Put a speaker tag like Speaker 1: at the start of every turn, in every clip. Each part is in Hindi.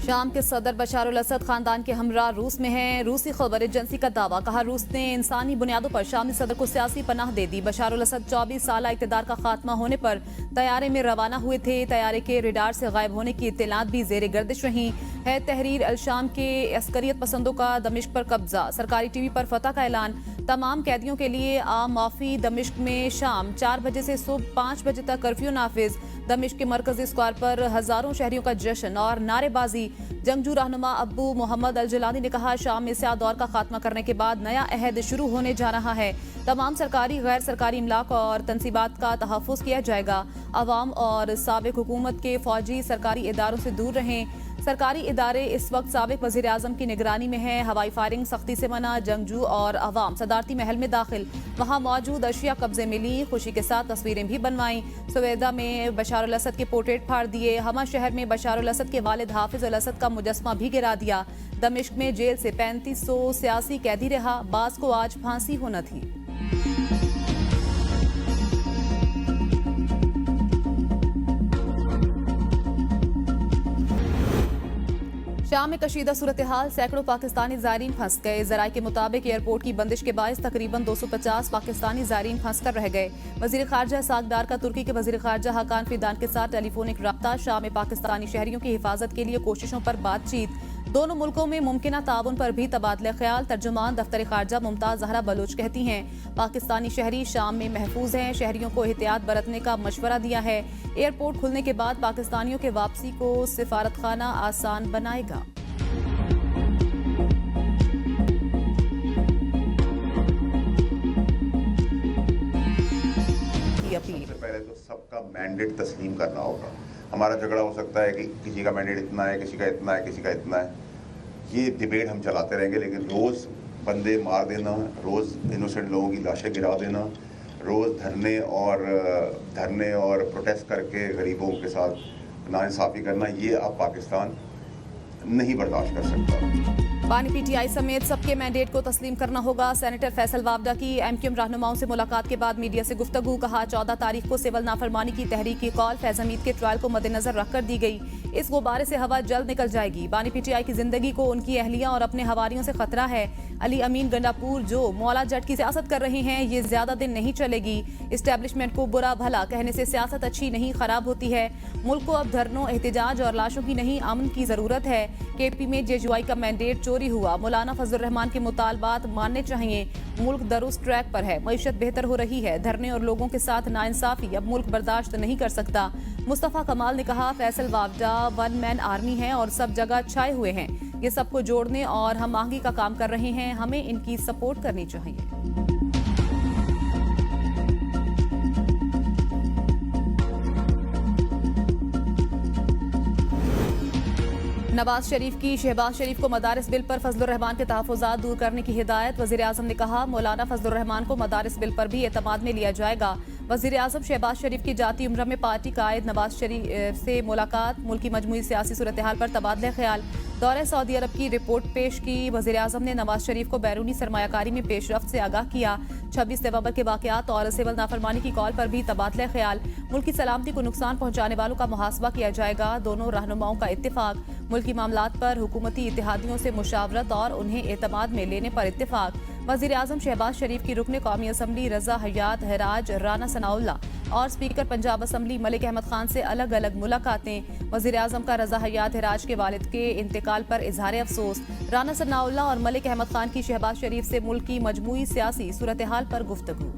Speaker 1: शाम के सदर बशार अल असद खानदान के हमरा रूस में हैं। रूसी खबर एजेंसी का दावा, कहा रूस ने इंसानी बुनियादों पर शामी सदर को सियासी पनाह दे दी। बशार अल असद 24 साल इक़्तिदार का खात्मा होने पर तैयारे में रवाना हुए थे। तैयारे के रडार से गायब होने की इत्तलात भी जेर गर्दिश रही है। तहरीर अल शाम के अस्करियत पसंदों का दमिश्क पर कब्जा, सरकारी टीवी पर फतह का ऐलान। तमाम कैदियों के लिए आम माफी। दमिश्क में शाम 4 बजे से सुबह 5 बजे तक कर्फ्यू नाफिज। दमिश्क के मरकजी स्क्वायर पर हजारों शहरियों का जश्न और नारेबाजी। जंगजू रहनुमा अब्बू मोहम्मद अल जिलानी ने कहा, शाम में स्याह दौर का खात्मा करने के बाद नया अहद शुरू होने जा रहा है। तमाम सरकारी गैर सरकारी इमलाक और तनसीबात का तहफ़्फ़ुज़ किया जाएगा। अवाम और साबिक हुकूमत के फौजी सरकारी इदारों से दूर रहें। सरकारी इदारे इस वक्त साबिक वज़ीर आज़म की निगरानी में हैं। हवाई फायरिंग सख्ती से मना। जंगजू और अवाम सदारती महल में दाखिल, वहाँ मौजूद अशिया कब्जे मिली। खुशी के साथ तस्वीरें भी बनवाईं। सुवेदा में बशार अल असद के पोर्ट्रेट फाड़ दिए। हमा शहर में बशार अल असद के वालिद हाफिज अल असद का मुजस्मा भी गिरा दिया। दमिश्क में जेल से 3500 सियासी कैदी रहा। बास को आज फांसी होना थी। शाम में कशीदा सूरत हाल, सैकड़ों पाकिस्तानी ज़ायरीन फंस गए। ज़राए के मुताबिक एयरपोर्ट की बंदिश के बायस तकरीबन 250 पाकिस्तानी ज़ायरीन फंस कर रह गए। वज़ीर ख़ारजा सागदार का तुर्की के वज़ीर ख़ारजा हाकान फिदान के साथ टेलीफोनिक रब्ता। शाम में पाकिस्तानी शहरियों की हिफाजत के लिए कोशिशों पर बातचीत। दोनों मुल्कों में मुमकिना ताउन पर भी तबादला ख्याल। तर्जुमान दफ्तर ख़ारजा मुमताज़ ज़हरा बलोच कहती हैं, पाकिस्तानी शहरी शाम में महफूज हैं। शहरियों को एहतियात बरतने का मशवरा दिया है। एयरपोर्ट खुलने के बाद पाकिस्तानियों के वापसी को सिफारत खाना आसान बनाएगा।
Speaker 2: सबसे पहले तो सबका मैंडेट तस्लीम करना होगा। हमारा झगड़ा हो सकता है कि किसी का मैंडेट इतना है, किसी का इतना है, किसी का इतना है। ये डिबेट हम चलाते रहेंगे, लेकिन रोज़ बंदे मार देना, रोज़ इनोसेंट लोगों की लाशें गिरा देना, रोज़ धरने और प्रोटेस्ट करके गरीबों के साथ नाइंसाफ़ी करना, ये अब पाकिस्तान नहीं बर्दाश्त कर सकता।
Speaker 1: बानी पीटीआई समेत सबके मैंडेट को तस्लीम करना होगा। सेनेटर फैसल वावडा की एमक्यूएम रहनुमाओं से मुलाकात के बाद मीडिया से गुफ्तगू। कहा, 14 तारीख को सिविल नाफरमानी की तहरीक की कॉल फैज हमीद के ट्रायल को मद्देनजर रखकर दी गई। इस गुब्बारे से हवा जल्द निकल जाएगी। बानी पीटीआई की जिंदगी को उनकी अहलिया और अपने हवारियों से खतरा है। अली अमीन गंडापुर जो मौला जट की सियासत कर रहे हैं, ये ज्यादा दिन नहीं चलेगी। इस्टेब्लिशमेंट को बुरा भला कहने से सियासत अच्छी नहीं, खराब होती है। मुल्क को अब धरनों, एहतजाज और लाशों की नहीं, अमन की जरूरत है। केपी में जेजुआई का मैंडेट चोरी हुआ। मौलाना फजलुर रहमान के मुतालबात मानने चाहिए। मुल्क दरुस्त ट्रैक पर है, मईशत बेहतर हो रही है। धरने और लोगों के साथ नाइंसाफी अब मुल्क बर्दाश्त नहीं कर सकता। मुस्तफ़ा कमाल ने कहा, Faisal Vawda one man army है और सब जगह छाए हुए हैं। ये सबको जोड़ने और हम आहंगी का काम कर रहे हैं। हमें इनकी सपोर्ट करनी चाहिए। नवाज शरीफ की शहबाज शरीफ को मदारिस बिल पर फजलुर रहमान के तहफ़्फ़ुज़ात दूर करने की हिदायत। वज़ीर आज़म ने कहा, मौलाना फजलुर रहमान को मदारिस बिल पर भी एतमाद में लिया जाएगा। वज़ीर आज़म शहबाज शरीफ की जाती उम्र में पार्टी कायद नवाज शरीफ से मुलाकात। मुल्की मजमूई सियासी सूरत हाल पर तबादला ख्याल। दौरे सऊदी अरब की रिपोर्ट पेश की। वज़ीर आज़म ने नवाज शरीफ को बैरूनी सरमायाकारी में पेशरफ्त से आगाह किया। 26 नवंबर के वाक़यात और सिविल नाफरमानी की कॉल पर भी तबादला ख्याल। मुल्क की सलामती को नुकसान पहुँचाने वालों का मुहासबा किया जाएगा। दोनों रहनुमाओं का इत्तेफाक। मुल्की मामलात पर हुकूमती इत्तेहादियों से मुशावरत और उन्हें एतमाद में लेने पर इत्तेफाक। वज़ीर आज़म शहबाज शरीफ की रुकन कौमी असम्बली रज़ा हयात हराज राना सनाउल्ला और स्पीकर पंजाब असम्बली मलिक अहमद खान से अलग अलग मुलाकातें। वज़ीर आज़म का रज़ा हयात हराज के वालिद के इंतकाल पर इजहार अफसोस। राना सनाउल्ला और मलिक अहमद खान की शहबाज शरीफ से मुल्क की मजमूई सियासी सूरत हाल पर गुफ्तगू।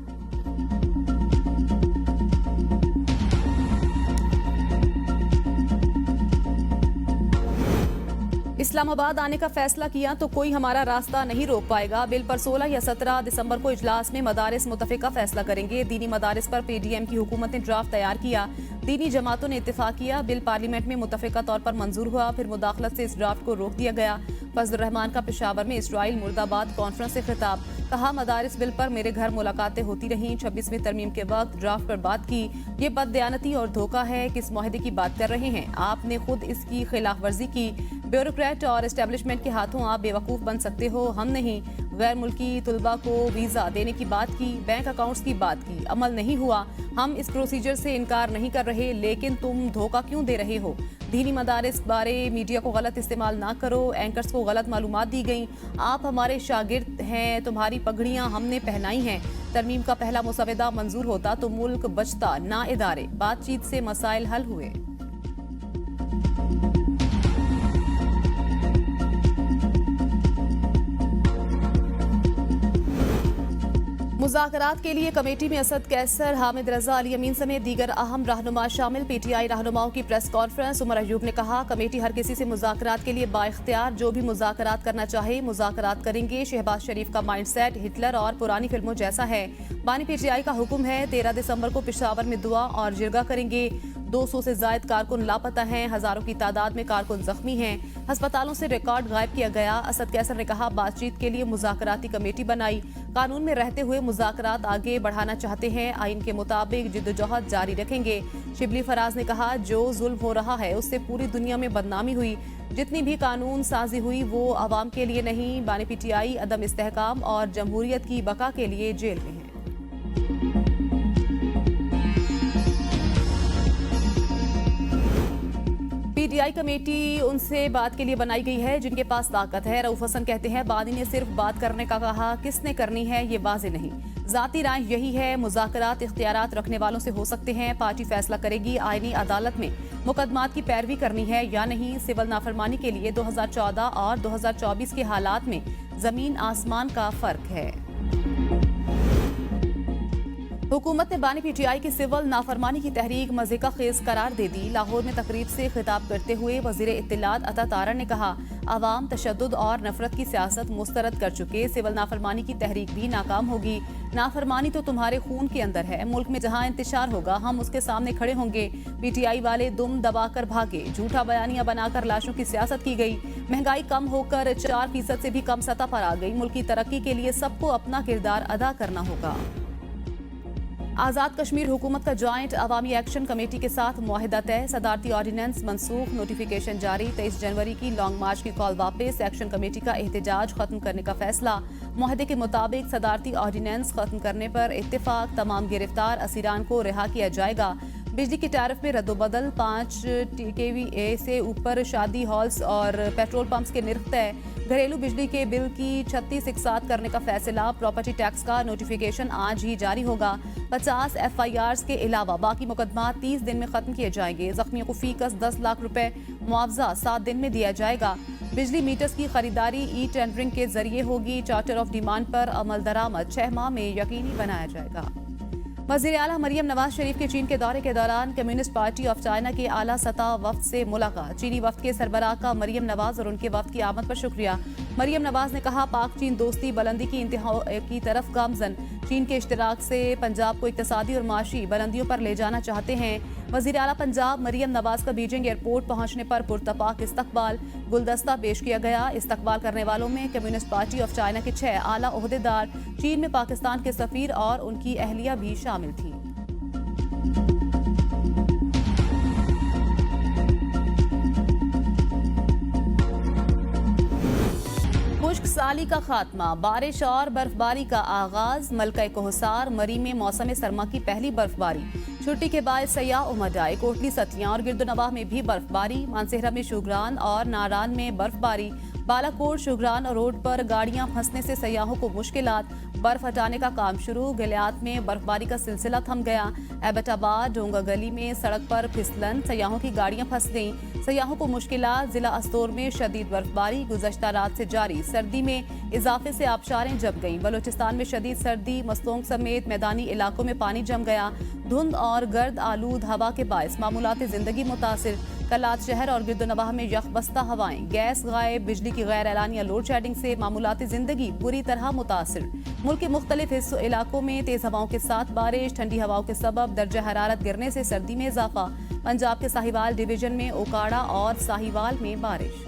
Speaker 1: इस्लामाबाद आने का फैसला किया तो कोई हमारा रास्ता नहीं रोक पाएगा। बिल पर 16 या 17 दिसंबर को इजलास में मदारिस मुतफिका फैसला करेंगे। दीनी मदारिस पर पीडीएम की हुकूमत ने ड्राफ्ट तैयार किया। दीनी जमातों ने इत्तेफाक किया। बिल पार्लियामेंट में मुतफिका तौर पर मंजूर हुआ, फिर मुदाखलत से इस ड्राफ्ट को रोक दिया गया। फजलुर रहमान का पेशावर में इसराइल मुर्दाबाद कॉन्फ्रेंस से खिताब। कहा, मदारिस बिल पर मेरे घर मुलाकातें होती रहीं। 26वीं तरमीम के वक्त ड्राफ्ट पर बात की। ये बददयानती और धोखा है। किस मुआहदे की बात कर रहे हैं? आपने खुद इसकी खिलाफ वर्जी की। ब्यूरोक्रेट और एस्टेब्लिशमेंट के हाथों आप बेवकूफ़ बन सकते हो, हम नहीं। गैर मुल्की तुलबा को वीज़ा देने की बात की, बैंक अकाउंट्स की बात की, अमल नहीं हुआ। हम इस प्रोसीजर से इनकार नहीं कर रहे, लेकिन तुम धोखा क्यों दे रहे हो? दीनी मदारिस बारे मीडिया को गलत इस्तेमाल ना करो, एंकर्स को गलत मालूमात दी गई। आप हमारे शागिर्द हैं, तुम्हारी पगड़ियां हमने पहनाई हैं। तरमीम का पहला मुसवदा मंजूर होता तो मुल्क बचता, ना इदारे। बातचीत से मसाइल हल हुए। मुज़ाकरात के लिए कमेटी में असद कैसर, हामिद रजा, अली अमीन समेत दीगर अहम रहनुमा शामिल। पीटीआई रहनुमाओं की प्रेस कॉन्फ्रेंस। उमर अयूब ने कहा, कमेटी हर किसी से मुज़ाकरात के लिए बाइख्तियार, जो भी मुज़ाकरात करना चाहे मुज़ाकरात करेंगे। शहबाज शरीफ का माइंडसेट हिटलर और पुरानी फिल्मों जैसा है। बानी पीटीआई का हुक्म है, 13 दिसंबर को पेशावर में दुआ और जिरगा करेंगे। 200 से जायद कारकुन लापता हैं, हजारों की तादाद में कारकुन जख्मी हैं। अस्पतालों से रिकॉर्ड गायब किया गया। असद कैसर ने कहा, बातचीत के लिए मुज़ाकराती कमेटी बनाई, कानून में रहते हुए मुज़ाकरात आगे बढ़ाना चाहते हैं, आइन के मुताबिक जिद्दोजहद जारी रखेंगे। शिबली फराज ने कहा, जो जुल्म हो रहा है उससे पूरी दुनिया में बदनामी हुई। जितनी भी कानून साजी हुई वो आवाम के लिए नहीं। बानी पीटीआई अदम इस्तेहकाम और जमहूरियत की बका के लिए जेल में है। पीटीआई कमेटी उनसे बात के लिए बनाई गई है जिनके पास ताकत है। रऊफ हसन कहते हैं, बानी ने सिर्फ बात करने का कहा, किसने करनी है ये वाज़ेह नहीं। जाती राय यही है, मुज़ाकरात इख्तियारात रखने वालों से हो सकते हैं, पार्टी फैसला करेगी। आईनी अदालत में मुकदमात की पैरवी करनी है या नहीं। सिविल नाफरमानी के लिए 2014 और 2024 के हालात में जमीन आसमान का फर्क है। हुकूमत ने बानी पीटीआई की सिविल नाफरमानी की तहरीक मज़े का खेज करार दे दी। लाहौर में तकरीब से खिताब करते हुए वज़ीर इत्तिलात अता तारा ने कहा, आवाम तशद्दुद और नफरत की सियासत मुस्तरद कर चुके, सिविल नाफरमानी की तहरीक भी नाकाम होगी। नाफरमानी तो तुम्हारे खून के अंदर है। मुल्क में जहां इंतशार होगा हम उसके सामने खड़े होंगे। पीटीआई वाले दुम दबाकर भागे, झूठा बयानियां बनाकर लाशों की सियासत की गई। महंगाई कम होकर 4% से भी कम सतह पर आ गई। मुल्क की तरक्की के लिए सबको अपना किरदार अदा करना होगा। आज़ाद कश्मीर हुकूमत का जॉइंट अवामी एक्शन कमेटी के साथ मुआहिदा तय। सदारती ऑर्डिनेंस मनसूख, नोटिफिकेशन जारी। 23 जनवरी की लॉन्ग मार्च की कॉल वापस। एक्शन कमेटी का एहतजाज खत्म करने का फैसला। मुआहदे के मुताबिक सदारती ऑर्डिनेंस खत्म करने पर इत्तेफाक। तमाम गिरफ्तार असीरान को रिहा किया जाएगा। बिजली की टैरिफ में रद्दोबदल। 5 kVA से ऊपर शादी हॉल्स और पेट्रोल पंप्स के निर्ख तय। घरेलू बिजली के बिल की 36 इकसात करने का फैसला। प्रॉपर्टी टैक्स का नोटिफिकेशन आज ही जारी होगा। 50 FIRs के अलावा बाकी मुकदमा 30 दिन में खत्म किए जाएंगे। जख्मियों को फीकस 10 लाख रुपए मुआवजा 7 दिन में दिया जाएगा। बिजली मीटर्स की खरीदारी टेंडरिंग के जरिए होगी। चार्टर ऑफ डिमांड पर अमल दरामद 6 माह में यकीनी बनाया जाएगा। वज़ीर आला मरियम नवाज शरीफ के चीन के दौरे के दौरान कम्युनिस्ट पार्टी ऑफ चाइना के आला सतह वफ्द से मुलाकात। चीनी वफ्द के सरबराह का मरियम नवाज और उनके वफ्द की आमद पर शुक्रिया। मरियम नवाज ने कहा, पाक चीन दोस्ती बुलंदी की इंतहा की तरफ गामजन। चीन के इश्तराक से पंजाब को इक्तसादी और माशी बुलंदियों पर ले जाना चाहते हैं। वज़ीर आला पंजाब मरियम नवाज का बीजिंग एयरपोर्ट पहुंचने पर पुरतपाक इस्तकबाल। गुलदस्ता पेश किया गया। इस्तकबाल करने वालों में कम्युनिस्ट पार्टी ऑफ चाइना के 6 आला ओहदेदार, चीन में पाकिस्तान के सफीर और उनकी अहलिया भी शामिल थी। खुश्क साली का खात्मा, बारिश और बर्फबारी का आगाज। मलका कोहसार मरी में मौसम सरमा की पहली बर्फबारी। छुट्टी के बाद सयाह उमड़ आए। कोटली, सतिया और गिरदोनवाह में भी बर्फबारी। मानसेहरा में शुगरान और नारान में बर्फबारी। बालाकोट शुगरान रोड पर गाड़ियां फंसने से सयाहों को मुश्किलात। बर्फ हटाने का काम शुरू। गलियात में बर्फबारी का सिलसिला थम गया। एबटाबाद डोंगा गली में सड़क पर फिसलन, सयाहों की गाड़ियां फंस गईं। सयाहों को मुश्किलात। जिला अस्तोर में शदीद बर्फबारी गुज़श्ता रात से जारी। सर्दी में इजाफे से आबशारें जम गईं। बलोचिस्तान में शदीद सर्दी। मस्तोंग समेत मैदानी इलाकों में पानी जम गया। धुंध और गर्द आलूद हवा के बायस मामूलात जिंदगी मुतासिर। कलात शहर और गिरदोनवाह में यखबस्ता हवाएं। गैस गायब। बिजली की गैर एलानिया लोड शेडिंग से मामूलात जिंदगी बुरी तरह मुतासिर। मुल्क के मुख्तलिफ हिस्सों इलाकों में तेज हवाओं के साथ बारिश। ठंडी हवाओं के सबब दर्जा हरारत गिरने से सर्दी में इजाफा। पंजाब के साहिवाल डिवीजन में ओकाड़ा और साहिवाल में बारिश।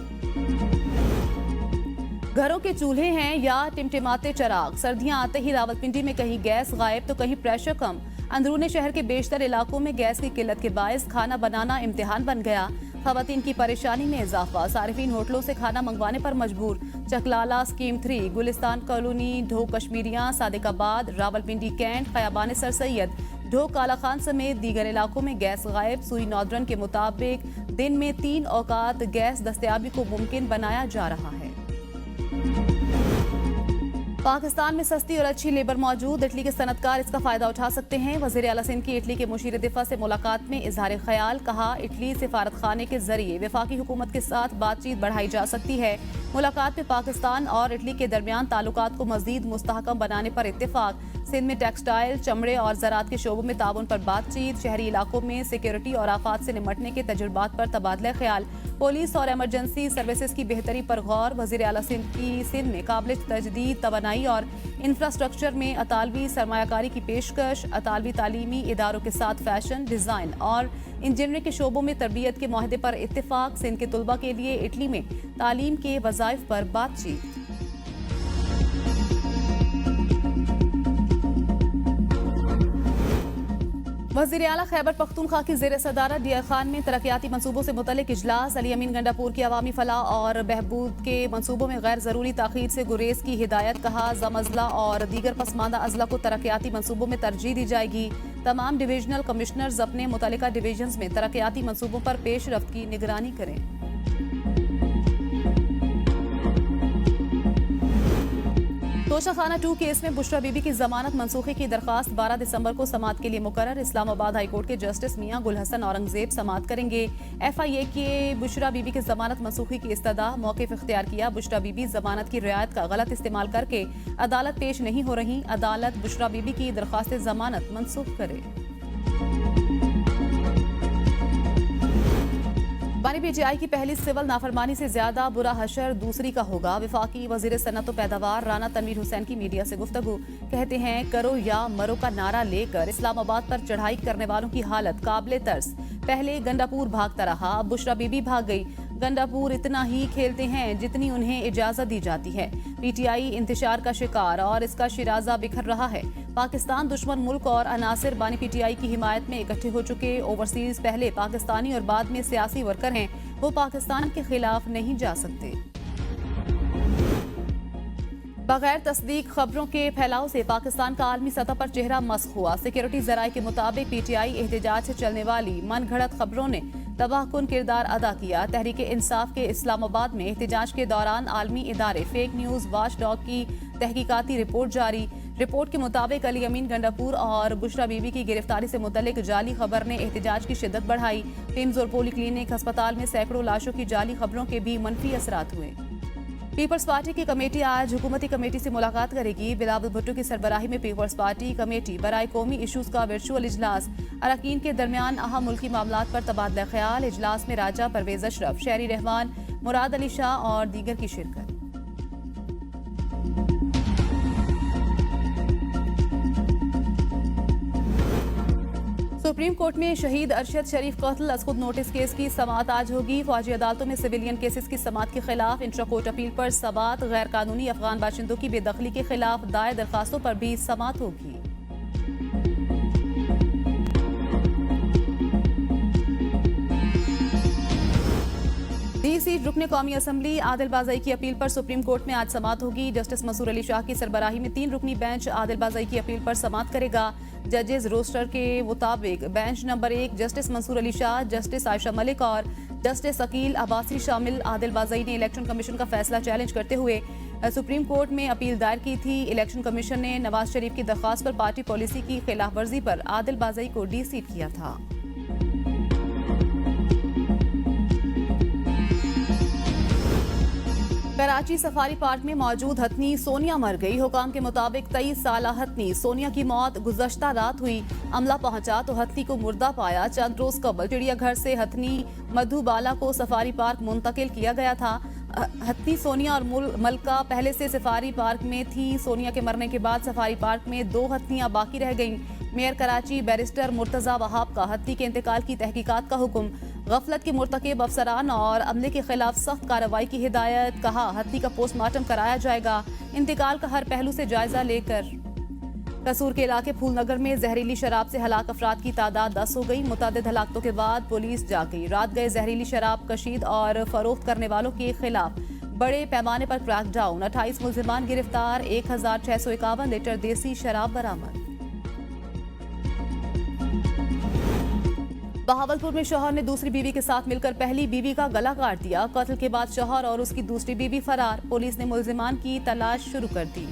Speaker 1: घरों के चूल्हे हैं या टिमटिमाते चराग। सर्दियां आते ही रावलपिंडी में कहीं गैस गायब तो कहीं प्रेशर कम। अंदरूनी शहर के बेशतर इलाकों में गैस की किल्लत के बायस खाना बनाना इम्तिहान बन गया। खवातीन की परेशानी में इजाफा, सारिफीन होटलों से खाना मंगवाने पर मजबूर। Chaklala scheme 3, Gulistan colony, Dhok Kashmirian, Sadiqabad, Rawalpindi cantt, Khayaban Sir Syed, Dhok Kala Khan समेत दीगर इलाकों में गैस गायब। सुई नॉर्दर्न के मुताबिक दिन में 3 औकात गैस दस्तयाबी को मुमकिन बनाया जा रहा है। पाकिस्तान में सस्ती और अच्छी लेबर मौजूद, इटली के सनतकार इसका फायदा उठा सकते हैं। वज़ीर आला सिंध की इटली के मुशीर दिफा से मुलाकात में इजहार ख्याल, कहा इटली सिफारत खाने के जरिए वफाकी हुकूमत के साथ बातचीत बढ़ाई जा सकती है। मुलाकात में पाकिस्तान और इटली के दरमियान ताल्लुकात को मजीद मुस्तहकम बनाने पर इत्तेफाक। सिंध में टेक्सटाइल, चमड़े और ज़राअत के शोबों में ताउन पर बातचीत। शहरी इलाकों में सिक्योरिटी और आफात से निमटने के तजुर्बात पर तबादला ख्याल। पुलिस और एमरजेंसी सर्विसेज की बेहतरी पर गौर। वज़ीर आला सिंध की सिंध में काबिल तजदीद तवानाई और इंफ्रास्ट्रक्चर में अतालवी सरमायाकारी की पेशकश। अतालवी तालीमी इदारों के साथ फैशन, डिज़ाइन और इंजीनियरिंग के शोबों में तरबियत के माहदे पर इत्तेफाक। सिंध के तुलबा के लिए इटली में तालीम के वज़ाइफ पर बातचीत। वज़ीर आला खैबर पख्तूनख्वा की ज़ेर सदारत डीआर खान में तरक्याती मनसूबों से मुतल्लिक इजलास। अली अमीन गंडापुर की अवामी फलाह और बहबूद के मनसूबों में गैर ज़रूरी ताख़ीर से गुरेज की हिदायत, कहा जम अजला और दीगर पसमानदा अजला को तरक्याती मनसूबों में तरजीह दी जाएगी। तमाम डिवीजनल कमिश्नर्स अपने मुतल्लिका डिवीजन्स में तरक्याती मनसूबों पर पेश रफ्त की निगरानी करें। तोशाखाना 2 केस में बुशरा बीबी की जमानत मनसूखी की दरखास्त 12 दिसंबर को समाअत के लिए मुकर्रर। इस्लामाबाद हाईकोर्ट के जस्टिस मियां गुल हसन औरंगजेब समाअत करेंगे। FIA के बुशरा बीबी की जमानत मनसूखी की इस्तदा मौक़िफ़ इख्तियार किया। बुशरा बीबी जमानत की रियायत का गलत इस्तेमाल करके अदालत पेश नहीं हो रही। अदालत बुशरा बीबी की दरखास्त जमानत मनसूख करे। बानी PTI की पहली सिविल नाफरमानी से ज्यादा बुरा हशर दूसरी का होगा। वफाकी वजीर सनत व पैदावार राना तनवीर हुसैन की मीडिया से गुफ्तगू, कहते हैं करो या मरो का नारा लेकर इस्लामाबाद पर चढ़ाई करने वालों की हालत काबिले तर्स। पहले गंडापुर भागता रहा, अब बुशरा बीबी भाग गई। गंडापुर इतना ही खेलते हैं जितनी उन्हें इजाजत दी जाती है। PTI इंतशार का शिकार और इसका शिराजा बिखर रहा है। पाकिस्तान दुश्मन मुल्क और अनासिर बानी PTI की हिमायत में इकट्ठे हो चुके ओवरसीज पहले पाकिस्तानी और बाद में सियासी वर्कर हैं, वो पाकिस्तान के खिलाफ नहीं जा सकते। बगैर तस्दीक खबरों के फैलाव से पाकिस्तान का आलमी सतह पर चेहरा मस्ख हुआ। सिक्योरिटी जराये के मुताबिक PTI एहतजाज से चलने वाली मन घड़त खबरों ने तबाहकुन किरदार अदा किया। तहरीक इंसाफ के इस्लामाबाद में एहतजाज के दौरान आलमी इदारे फेक न्यूज वॉच डॉग की तहकीकाती रिपोर्ट जारी। रिपोर्ट के मुताबिक अली अमीन गंडापुर और बुशरा बीबी की गिरफ्तारी से मुतल्लिक जाली खबर ने एहतजाज की शिद्दत बढ़ाई। पिम्स और पोली क्लिनिक अस्पताल में सैकड़ों लाशों की जाली खबरों के भी मनफी असरात हुए। पीपल्स पार्टी की कमेटी आज हुकूमती कमेटी से मुलाकात करेगी। बिलावल भुट्टो की सरबराही में पीपल्स पार्टी कमेटी बराए कौमी इशूज का वर्चुअल इजलास। अरकान के दरमियान अहम मुल्की मामलात पर तबादला ख्याल। इजलास में राजा परवेज अशरफ, शहरी रहमान मुराद अली शाह और दीगर की शिरकत। सुप्रीम कोर्ट में शहीद अरशद शरीफ कत्ल अज खुद नोटिस केस की समाअत आज होगी। फौजी अदालतों में सिविलियन केसेस की समाअत के खिलाफ इंट्रा कोर्ट अपील पर समाअत। गैर कानूनी अफगान बाशिंदों की बेदखली के खिलाफ दायर दरखास्तों पर भी समाअत होगी। सीट रुकने कौमी असम्बली आदिल बाज़ई की अपील पर सुप्रीम कोर्ट में आज समाअत होगी। जस्टिस मंसूर अली शाह की सरबराही में 3 रुकनी बेंच आदिल बाज़ई की अपील पर समाअत करेगा। जजेस रोस्टर के मुताबिक bench number 1 justice Mansoor Ali Shah, justice Ayesha Malik और जस्टिस अकील अब्बासी शामिल। आदिल बाज़ई ने इलेक्शन कमीशन का फैसला चैलेंज करते हुए सुप्रीम कोर्ट में अपील दायर की थी। इलेक्शन कमीशन ने नवाज शरीफ की दरख्वास्त पर पार्टी पॉलिसी की खिलाफ वर्जी पर आदिल बाज़ई को डीसीट किया था। कराची सफारी पार्क में मौजूद हथनी सोनिया मर गई। हुकाम के मुताबिक 23 साल हथनी सोनिया की मौत गुज़श्ता रात हुई। अमला पहुंचा तो हथनी को मुर्दा पाया। चंद रोज कबल चिड़ियाघर से हथनी मधुबाला को सफारी पार्क मुंतकिल किया गया था। हथनी सोनिया और मलका पहले से सफारी पार्क में थी। सोनिया के मरने के बाद सफारी पार्क में 2 हथनियां बाकी रह गईं। मेयर कराची बैरिस्टर मुर्तजा वहाब का हथनी के इंतकाल की तहकीकात का हुक्म। गफलत के मुर्तकिब अफसरान और अमले के खिलाफ सख्त कार्रवाई की हिदायत। कहा हथनी का पोस्टमार्टम कराया जाएगा। इंतकाल का हर पहलू से जायजा लेकर कसूर के इलाके फूलनगर में जहरीली शराब से हलाक अफराद की तादाद 10 हो गई। मुतअद्दिद हलाकतों के बाद पुलिस जाग गई। रात गए जहरीली शराब कशीद और फरोख्त करने वालों के खिलाफ बड़े पैमाने पर क्रैकडाउन। 28 मुल्जिमान गिरफ्तार। 1651 लीटर देसी शराब बरामद। बहावलपुर में शौहर ने दूसरी बीवी के साथ मिलकर पहली बीवी का गला काट दिया। कत्ल के बाद शौहर और उसकी दूसरी बीवी फरार। पुलिस ने मुल्जिमान की तलाश शुरू कर दी।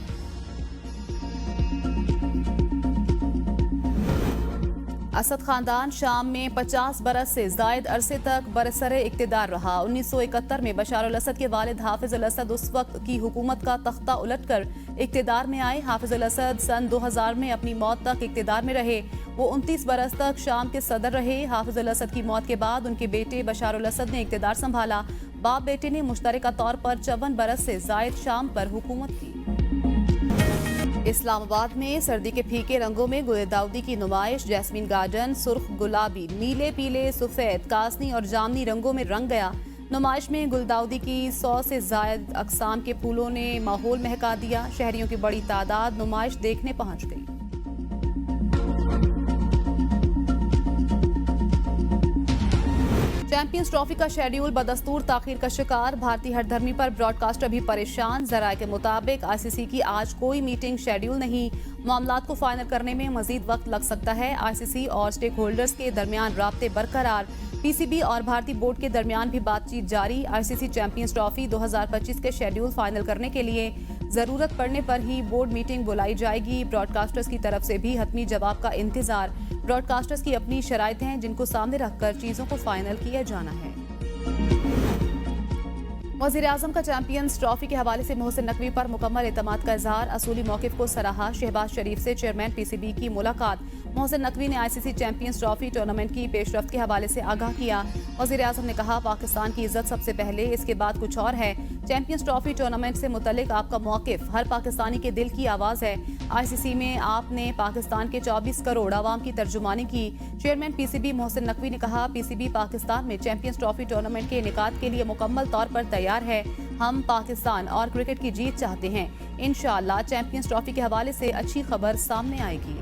Speaker 1: असद खानदान शाम में 50 बरस से जायद अरसे तक बरसरे इक्तिदार रहा। 1971 में बशार अल असद के वालिद हाफिज अल असद उस वक्त की हुकूमत का तख्ता उलटकर इक्तिदार में आए। हाफिज अल असद सन 2000 में अपनी मौत तक इक्तिदार में रहे। वो 29 बरस तक शाम के सदर रहे। हाफिज अल असद की मौत के बाद उनके बेटे बशार अल असद ने इक्तिदार संभाला। बाप बेटे ने मुश्तरका तौर पर 54 बरस से जायद शाम पर हुकूमत की। इस्लामाबाद में सर्दी के फीके रंगों में गुलदाउदी की नुमाइश। जैस्मीन गार्डन सुर्ख गुलाबी, नीले, पीले, सफेद, कासनी और जामनी रंगों में रंग गया। नुमाइश में गुलदाउदी की 100 से जायद अकसाम के फूलों ने माहौल महका दिया। शहरियों की बड़ी तादाद नुमाइश देखने पहुंच गई। चैंपियंस ट्रॉफी का शेड्यूल बदस्तूर ताखीर का शिकार। भारतीय हरधर्मी पर ब्रॉडकास्टर भी परेशान। जराये के मुताबिक आईसीसी की आज कोई मीटिंग शेड्यूल नहीं। मामलात को फाइनल करने में मजीद वक्त लग सकता है। आईसीसी और स्टेक होल्डर्स के दरमियान राब्ते बरकरार। पीसीबी और भारतीय बोर्ड के दरमियान भी बातचीत जारी। आईसीसी चैंपियंस ट्रॉफी 2025 के शेड्यूल फाइनल करने के लिए जरूरत पड़ने पर ही बोर्ड मीटिंग बुलाई जाएगी। ब्रॉडकास्टर्स की तरफ से भी हतमी जवाब का इंतजार। ब्रॉडकास्टर्स की अपनी शराइत हैं जिनको सामने रखकर चीजों को फाइनल किया जाना है। वज़ीर-ए-आज़म का चैंपियंस ट्रॉफी के हवाले से मोहसिन नकवी पर मुकम्मल एतमाद का इजहार। असूली मौक़िफ़ को सराहा। शहबाज शरीफ से चेयरमैन पीसीबी की मुलाकात। मोहसिन नकवी ने आईसीसी चैंपियंस ट्रॉफी टूर्नामेंट की पेशरफ्त के हवाले से आगाह किया। वज़ीर-ए-आज़म ने कहा, पाकिस्तान की इज्जत सबसे पहले, इसके बाद कुछ और है। चैंपियंस ट्रॉफी टूर्नामेंट से मुतल्लिक आपका मौक़िफ़ हर पाकिस्तानी के दिल की आवाज़ है। आईसीसी में आपने पाकिस्तान के 24 करोड़ आवाम की तर्जुमानी की। चेयरमैन पीसीबी मोहसिन नकवी ने कहा, पीसीबी पाकिस्तान में चैंपियंस ट्रॉफी टूर्नामेंट के इनेकाद के लिए मुकम्मल तौर पर तैयार है। हम पाकिस्तान और क्रिकेट की जीत चाहते हैं। इंशाअल्लाह चैंपियंस ट्रॉफी के हवाले से अच्छी खबर सामने आएगी।